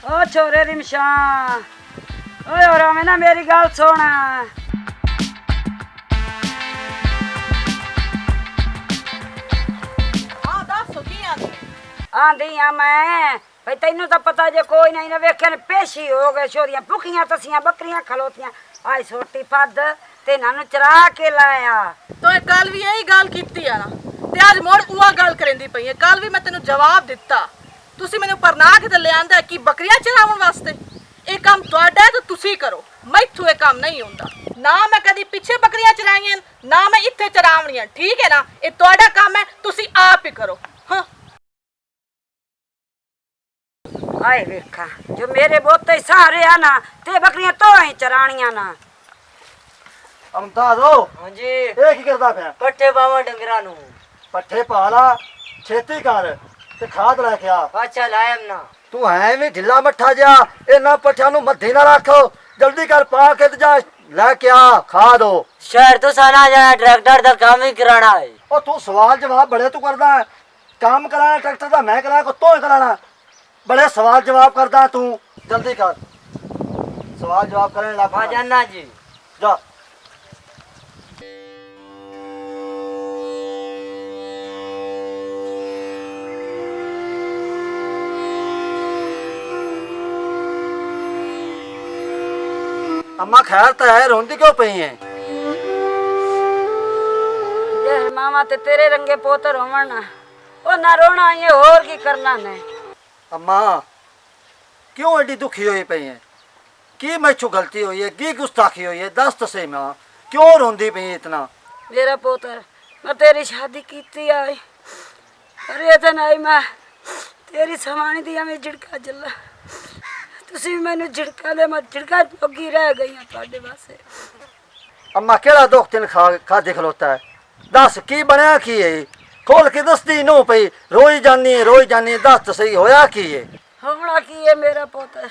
ओ छोरे रिमशा ओए और हमें ना मेरी गल सुन। आंधी आ मैं भाई तेनू तो पता जे कोई नहीं ना वेखे पेशी हो गए छोरियां भुखियां तसियां बकरियां खलोतियां आई सोटी पद ते नानू चरा के लाया। तो कल भी यही गल कीती है ना ते आज मोड़ उहा गल करेंदी पई है। कल भी मैं तेनू जवाब दिता तुसी मैनू परना के ते ले आंदा कि बकरियां चरावन वास्ते ये काम तुहाडा है तो तुसी करो। मैथों ये काम नहीं होंदा ना। मैं कदी पीछे बकरियां चराईयां ना मैं इत्थे चरावणियां। ठीक है ना ये तुहाडा काम है तुसी आप ही करो। हाँ आए वेखा जो मेरे बोते सहारे आ ना ते बकरियां तो ही चराणियां ना। अमताज हो हाँ जी ये की करदा पिया? पट्ठे पावा डंगरा नू। पट्ठे पा ला छेती कर ते खाद लेके आ। अच्छा लायम ना तू है भी ढिला मट्ठा जा इन्हां पट्ठियां नू मध्धी ना रख। जल्दी कर पा के ते जा लेके आ खाद हो। शहर तो साना जाना ट्रैक्टर दा काम ही कराना है। ओ तू सवाल जवाब बड़े तू करदा है। काम कराना ट्रैक्टर दा मैं कराना को तो ही कराना। बड़े सवाल जवाब करदा तू। जल्दी कर सवाल जवाब करने लग आ जाना जी। जा। अम्मा खैर तो है रोंदी क्यों पई है? ये मामा ते तेरे रंगे पोतर होवन ना ओ ना रोना ये और की करना ने। अम्मा क्यों एडी दुखी हुई पई है? की मैचू गलती हुई है? की गुस्ताखी हुई है? दस तो सही मां क्यों रोंदी पई इतना? मेरा पोतर मैं तेरी शादी कीती आई अरे तो नहीं मैं तेरी समानी दी हमें झिड़का जला तुसी मैनू झिड़का दे मैं झिड़का जोगी रह गई हां तुहाडे वास्ते। अम्मा केड़ा दुख तेन खा देख लोता है? दस की बनया की है? खोल के दसदी नो पई रोई जानी है दस तो सही होया की है? होना की है मेरा पोतर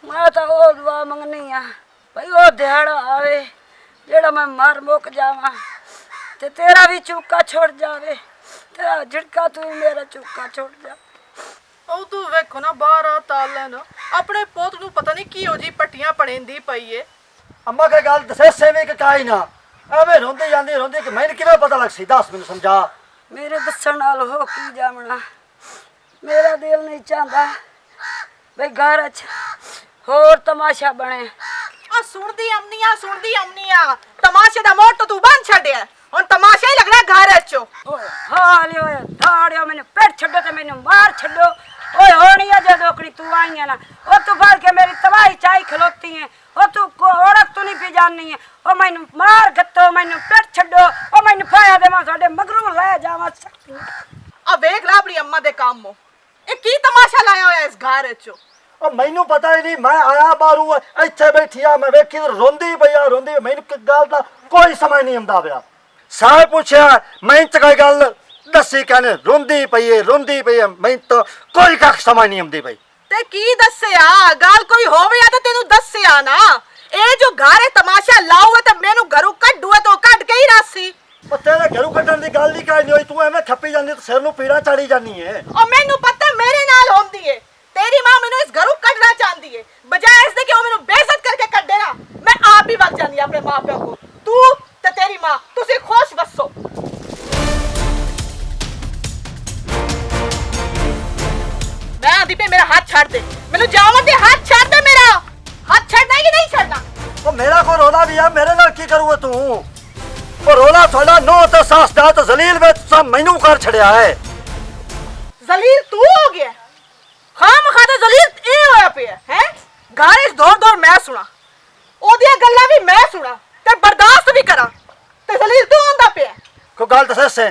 मैं तो वो दुआ मंगनी आ भाई वो दिहाड़ा आवे जेड़ा मैं मर मुक जावा ते तेरा भी चूका छोड़ जावे तेरा झिड़का तू भी मेरा चूका छोड़ जा। ਉਹ ਤੂੰ ਵੇਖੋ ਨਾ ਬਾਹਰ ਆ ਤਾਲਨ ਆਪਣੇ ਪੁੱਤ ਨੂੰ ਪਤਾ ਨਹੀਂ ਕੀ ਹੋ ਜੀ ਪੱਟੀਆਂ ਪੜੇਂਦੀ ਪਈ ਏ। अम्मा के गल दसे सेवे के काई ना एवें रोंदी जांदी कि मैंने किवें पता लग सी? दस मैनू समझा। मेरे दसन नाल हो की जावना मेरा दिल नहीं चाहता भाई घर होर तमाशा बने। ਆ ਸੁਣਦੀ ਆਮਨੀ ਆ ਤਮਾਸ਼ੇ ਦਾ ਮੋੜ ਤਾਂ ਤੂੰ ਬੰਦ ਛੱਡਿਆ ਹੁਣ ਤਮਾਸ਼ਾ ਹੀ ਲੱਗਣਾ ਘਰ ਚੋਂ। ओए हालियो थाड़ियो मैंने पेट छड्डो ते मैंने मार छड्डो ओए होनी है जे दोकड़ी तू आई है ना ओ तू फड़ के मेरी तबाही चाई खलोती है ओ तू को औरत तू नहीं पहचाननी है ओ मैंने मार गत्तो मैंने पेट छड्डो ओ मैंने फाया देवा साडे मगरू ले जावा। ਆ ਵੇਖ ਲੈ ਆਪਣੀ ਅੰਮਾ ਦੇ ਕੰਮ ਇਹ ਕੀ ਤਮਾਸ਼ਾ ਲਾਇਆ ਹੋਇਆ ਇਸ ਘਰ ਚੋਂ। ओ मैनू पता ही नहीं मैं आया बारू इत्थे बैठी आ मैं वेखी रोंदी पई आ रोंदी मैनू गल दा कोई समझ नहीं आंदा पिया। सारे पूछया मैं ते कोई गल दसी कहने रोंदी पई है मैं तो कोई कख समझ नहीं आंदी पई। ਤੇ ਕੀ ਦੱਸਿਆ ਗੱਲ ਕੋਈ ਹੋਵੇ ਆ ਤਾਂ ਤੈਨੂੰ ਦੱਸਿਆ ਨਾ ਇਹ ਜੋ ਘਰ ਤਮਾਸ਼ਾ ਲਾਉ ਤੇ ਮੈਨੂੰ ਘਰੋਂ ਕੱਢੂਏ ਤਾਂ ਕੱਢ ਕੇ ਹੀ ਰਾਸੀ। ओ तेरे घरों कड्डण दी गल ही काई नहीं होई तू एवें खप्पी जांदी ते सिर नू पीड़ा चढ़ी जानी है। और मैनू पता मेरे नाल होंदी है तेरी मां मैनू इस घरों कढ़ना चाहती है बजाय इसके कि वो मैनू बेइज्जत करके कढ़े ना मैं आप ही वग जानी अपने मां प्यो को। तू ते तेरी मां तुसी खुश बसो। मैं आंदी पे मेरा हाथ छाड़ दे मैनू जावन दे हाथ छाड़ दे मेरा हाथ छड़ना है कि नहीं छड़ना। ओ मेरा को रोला भी है मेरे नाल की करूँ तू? ओ रोला थोड़ा नो तो सास दा तो जलील में सब मैनू कर छड़िया है। जलील तू हो गया खाम खाते जलील ए होया पे है गाने दौड़ दौड़ मैं सुना ओदियां गल्लां भी मैं सुना ते बर्दाश्त भी करा ते जलील तू आंदा पे को गल दस से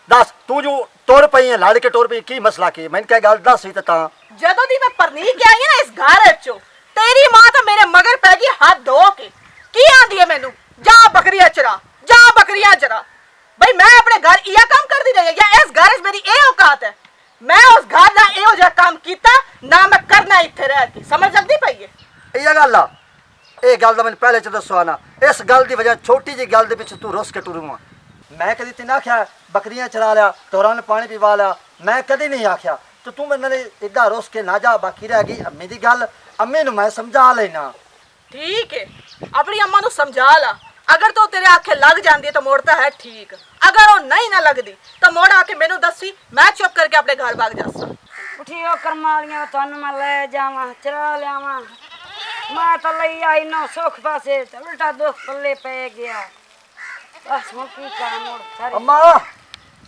दस तू जो टुर पई है लड़ के टुर पई की मसला की मैंने क्या गल दस ही ता जदों दी मैं परनी के आई ना इस घर चो तेरी मां तो मेरे मगर पै गई हाथ धो के की आंदी है मेनू जा बकरियां चरा भाई मैं अपने घर इया काम कर दी रही या इस घर मेरी ए औकात है मैं उस घर ना एहो जा काम कीता ना मैं करना इत्थे रह के समझ लगदी पई है। ये गल आ ये गल दा मैंने पहले च दसो ना इस गल दी वजह छोटी जी गल दे पिछ तू रुस के टुरूं मैं कदी तेन आख्या बकरियां चरा लिया तोरा ने पानी पिवा लिया मैं कदी नहीं आख्या ਤੇ ਤੂੰ ਮੇਰੇ ਨਾਲ ਇੱਦਾਂ ਰੁੱਸ ਕੇ ਨਾ ਜਾ। ਬਾਕੀ ਰਹਿ ਗਈ ਅੰਮੀ ਦੀ ਗੱਲ, ਅੰਮੀ ਨੂੰ ਮੈਂ ਸਮਝਾ ਲੈਣਾ। ठीक है, अपनी अम्मा नु समझा ला। अगर तो तेरे आखे लग जाती है तो मोड़ता है ठीक, अगर वो नहीं ना लगती तो मोड़ आके मैनू दसी, मैं चुप करके अपने घर भाग जासा। उठियो करमालियां थानू मैं ले जावां चरा लियावां। मैं तो लई आई ना सुख पासे ते उल्टा दुख पल्ले पै गया। बस हुण की करा मोड़ सारी। ਅੰਮਾ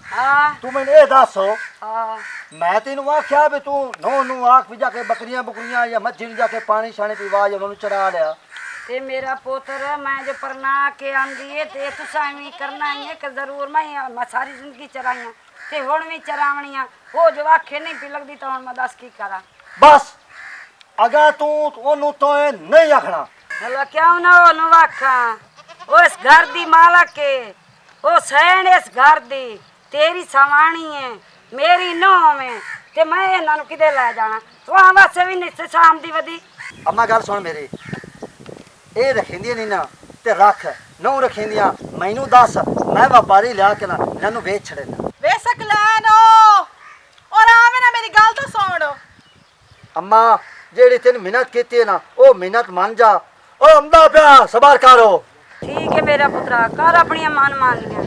हाँ ਤੂੰ ਮੈਨੂੰ ਇਹ ਦੱਸ, हाँ ਮੈਂ ਤੈਨੂੰ ਆਖਿਆ ਵੀ ਤੂੰ ਨੋ ਨੂੰ ਆਖ ਵੀ ਜਾ ਕੇ ਬੱਕਰੀਆਂ ਬੁਕਰੀਆਂ ਜਾਂ ਮੱਝੀ ਨੂੰ ਜਾ ਕੇ ਪਾਣੀ ਛਾਣੇ ਪੀਵਾ ਜਾਂ ਉਹਨਾਂ ਨੂੰ ਚਰਾ ਲਿਆ। ते मेरा पोतर मैं जो परना के आंदी है ते तुसा भी करना ही है कि जरूर मैं सारी जिंदगी चराइयां ते हुण भी चरावणियां। हो जो आखे नहीं पी लगदी तो हुण मैं दस की करा। बस अगर तू ਉਹਨੂੰ तो नहीं आखना। भला क्यों ना ओनू आखा? ओ इस घर दी मालक है, ओ सैन इस घर दी तेरी सवाणी है मेरी नौं में ते मैं इन्हां नूं किदे ले जाना? वहां वास्ते भी निस शाम दी वदी। ਅੰਮਾ ਗੱਲ ਸੁਣ ਮੇਰੀ, ਇਹ ਰੱਖਿੰਦੀਆਂ ਨਹੀਂ ਨਾ ਤੇ ਰੱਖ, ਨਹੁੰ ਰੱਖਿੰਦੀਆਂ ਮੈਨੂੰ ਦੱਸ, ਮੈਂ ਵਪਾਰੀ ਲਿਆ ਕੇ ਨਾ ਇਹਨਾਂ ਨੂੰ ਵੇਚ ਛੜੇਨਾ। वे सकलैनो और आवे ना मेरी गल तो सुन। ਅੰਮਾ ਜਿਹੜੀ ਤੈਨੂੰ ਮਿਹਨਤ ਕੀਤੀ ਹੈ ਨਾ ਉਹ ਮਿਹਨਤ ਮੰਨ ਜਾ। ਓ ਅੰਦਾ ਪਿਆ ਸਬਰ ਕਰੋ। ठीक है मेरा पुत्रा कर अपनी मान मान लिया।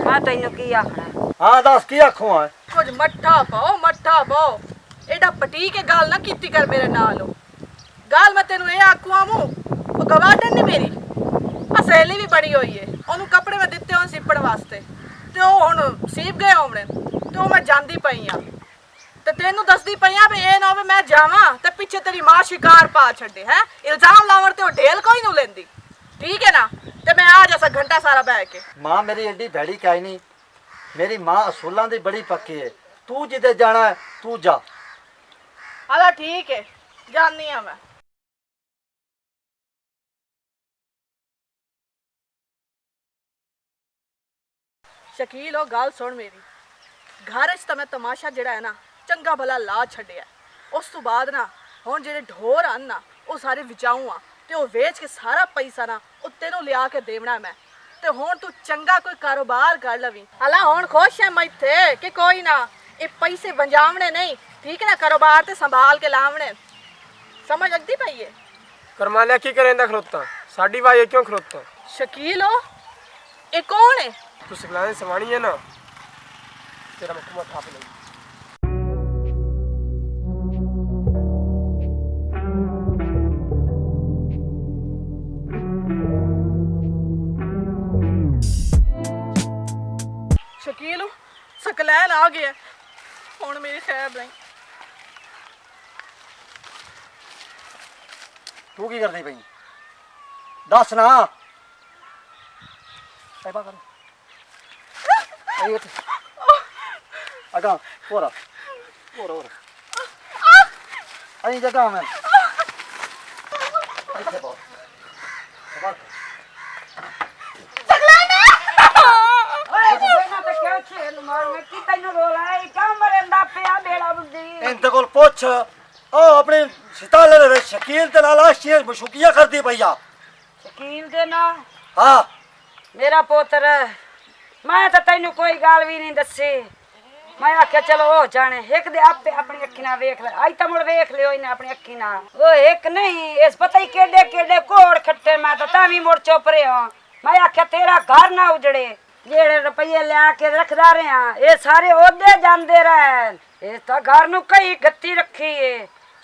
मैं तैनू की आखना? ਹਾਂ ਦੱਸ ਕੀ ਆਖੂੰ ਆ? कुछ मट्ठा पाओ एडा पटी के गल ना कीती कर मेरे नाल। गल मैं तेनू ये आखूं आमू वो गवाडन नहीं मेरी आ सहेली भी बड़ी हुई है। ओनू कपड़े मैं दिते होन सिपड़ वास्ते ते ओ हुण सीप गए होणे ते ओ मैं जांदी पई आ ते तेनू दसदी पई आ भी ए ना होवे मैं जावां ते पिछे तेरी मां शिकार पा छड्डे है। इल्जाम लावण ते ओ ढेल कोई नू लेंदी। ठीक है ना? ते मैं आ जैसा घंटा सारा बैठ के ਮਾਂ ਮੇਰੀ ਐਡੀ ਭੈੜੀ ਕਾਈ ਨਹੀਂ, ਮੇਰੀ ਮਾਂ ਅਸੂਲਾਂ ਦੀ ਬੜੀ ਪੱਕੀ ਹੈ। ਤੂੰ ਜਿੱਦੇ ਜਾਣਾ ਹੈ ਤੂੰ ਜਾ। हाला ठीक है जानी आ मैं। शकील हो गल सुन मेरी, घर च तो मैं तमाशा जड़ा है ना चंगा भला ला छड्डिया। उस तो बाद ना हुण जेडे ढोर आन ना वो सारे विचाऊं आ ते वो वेच के सारा पैसा ना वो तेनों लिया के देवना मैं। ते हुण तू चंगा कोई कारोबार कर लवी। हाला हुण खुश है मैं इत्थे कि कोई ना ये पैसे बंजावने नहीं, ठीक है ना? कारोबार ते संभाल के लावने। समझ लगती पई है? करमालिया की करेंदा खलोता साडी वाई क्यों खलोता? शकील हो ये कौन है? तू सिखलाने सवानी है ना, तेरा मकुमा थाप नहीं। शकील हो सकलैन आ गया हुण मेरी खैर नहीं। ਤੂੰ ਕੀ ਕਰਦੀ ਪਈ? ਦੱਸ ਨਾ। ਐਬਾ ਕਰ ਆਈ ਉੱਠ ਅਗਾ ਹੋਰਾ ਆਈ ਜਗਾ ਮੈਂ ਇੱਥੇ ਬੋ ਸਬਰ। ओए ना तो क्या खेल मार में की तैनू रोला है क्या मरंदा पिया बेड़ा बुद्धि। ਇੰਤ ਕੋਲ ਪੁੱਛ, ਉਹ ਆਪਣੇ ਸਿਤਾਲੇ ਦੇ ਵਿੱਚ ਸ਼ਕੀਲ ਤੇ ਨਾਲ ਆਸ਼ੀਰ ਮਸ਼ੂਕੀਆਂ ਕਰਦੀ ਪਈ ਆ। शकील दे ना ਹਾਂ मेरा पोतर मैं तो तैनू कोई गल भी नहीं दसी। मैं आख्या चलो हो जाने एक दे आपे अपनी अखी ना वेख ले। आज तो मुड़ वेख लियो इन्हें अपनी अखी ना। ओ एक नहीं इस पता ही केडे केडे कोड़ खट्टे मैं तो तावी मुड़ चुप रहे हो। मैं आख्या तेरा घर ना उजड़े जेड़े रुपये लिया के रखदा रहे ये सारे ओदे जांदे रहे। इस तो घर नू कई गत्ती रखी है।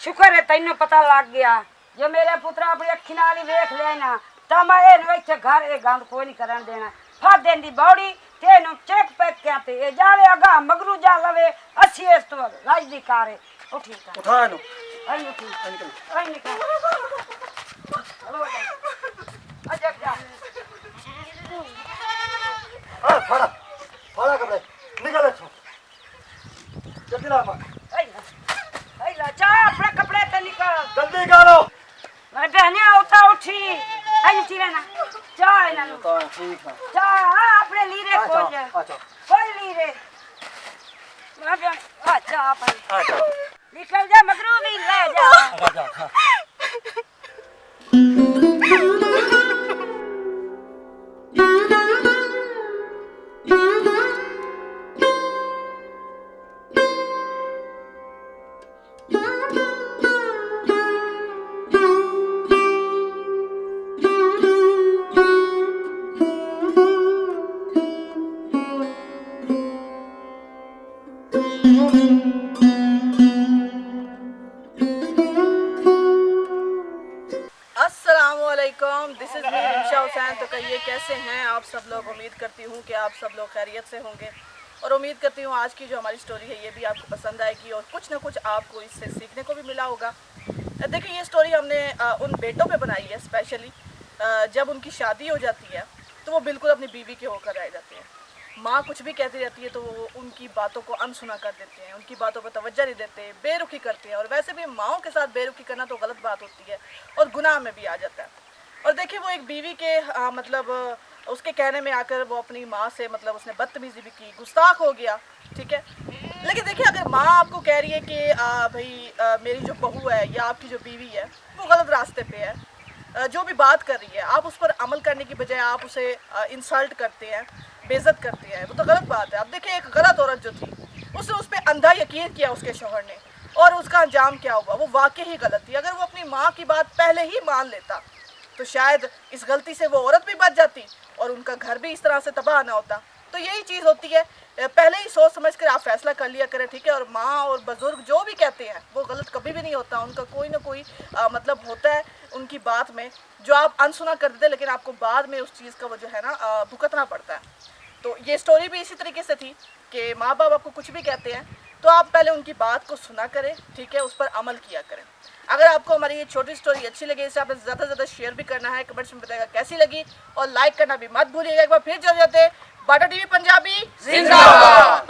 शुक्र है तैनू पता लग गया जो मेरे पुत्रा अपनी अखी नाल ही वेख लिया ना तो मैं इहनू इत्थे घर ये गंद कोई नहीं करन देना। फट देंदी बौड़ी ते इहनू चेक पैक क्या ते ये जावे अगा मगरू जा लवे अस्सी इस तो राज दी कार है। ओ ठीक है ਉਠਾ ਇਹਨੂੰ। आई निकल आई निकल चलो अजक जा ਆ ਫੜਾ ਫੜਾ ਕਪੜੇ ਨਿਕਲ ਇੱਥੋਂ ਜਲਦੀ ਲਾ ਮਾਂ। आई ला जा अपने कपड़े ते निकल। ਜਲਦੀ ਕਰੋ। मैं बहने उठा उठी आई उठी रहना जा इन्हां नू ਤਾਂ ਠੀਕ ਆ। जा अपने लीरे खोज अच्छा कोई लीरे मैं बहन अच्छा अपन अच्छा निकल जा मगरू भी ले जा। अच्छा हाँ। कैसे हैं आप सब लोग? उम्मीद करती हूँ कि आप सब लोग खैरियत से होंगे और उम्मीद करती हूँ आज की जो हमारी स्टोरी है ये भी आपको पसंद आएगी और कुछ ना कुछ आपको इससे सीखने को भी मिला होगा। देखिए, ये स्टोरी हमने उन बेटों पे बनाई है स्पेशली। जब उनकी शादी हो जाती है तो वो बिल्कुल अपनी बीवी के होकर रह जाते हैं। माँ कुछ भी कहती रहती है तो वो उनकी बातों को अनसुना कर देते हैं, उनकी बातों पर तवज्जो नहीं देते, बेरुखी करते हैं। और वैसे भी माँओं के साथ बेरुखी करना तो गलत बात होती है और गुनाह में भी आ जाता है। और देखिए, वो एक बीवी के मतलब उसके कहने में आकर वो अपनी माँ से मतलब उसने बदतमीज़ी भी की, गुस्ताख हो गया, ठीक है। लेकिन देखिए, अगर माँ आपको कह रही है कि भाई मेरी जो बहू है या आपकी जो बीवी है वो गलत रास्ते पे है, जो भी बात कर रही है आप उस पर अमल करने की बजाय आप उसे इंसल्ट करते हैं, बेइज्जत करते हैं, वो तो गलत बात है। अब देखिए, एक गलत औरत जो थी उसने उस पर अंधा यकीन किया उसके शौहर ने, और उसका अंजाम क्या हुआ वो वाकई ही गलत थी। अगर वो अपनी माँ की बात पहले ही मान लेता तो शायद इस गलती से वो औरत भी बच जाती और उनका घर भी इस तरह से तबाह ना होता। तो यही चीज़ होती है, पहले ही सोच समझ कर आप फैसला कर लिया करें, ठीक है। और माँ और बुजुर्ग जो भी कहते हैं वो गलत कभी भी नहीं होता, उनका कोई ना कोई मतलब होता है उनकी बात में जो आप अनसुना कर देते, लेकिन आपको बाद में उस चीज़ का वो जो है ना भुगतना पड़ता है। तो ये स्टोरी भी इसी तरीके से थी कि माँ बाप आपको कुछ भी कहते हैं तो आप पहले उनकी बात को सुना करें, ठीक है, उस पर अमल किया करें। अगर आपको हमारी ये छोटी स्टोरी अच्छी लगी, इसे आपने ज़्यादा से ज़्यादा शेयर भी करना है, कमेंट्स में बताएगा कैसी लगी और लाइक करना भी मत भूलिएगा। एक बार फिर चल जाते बाटा टीवी पंजाबी जिंदाबाद।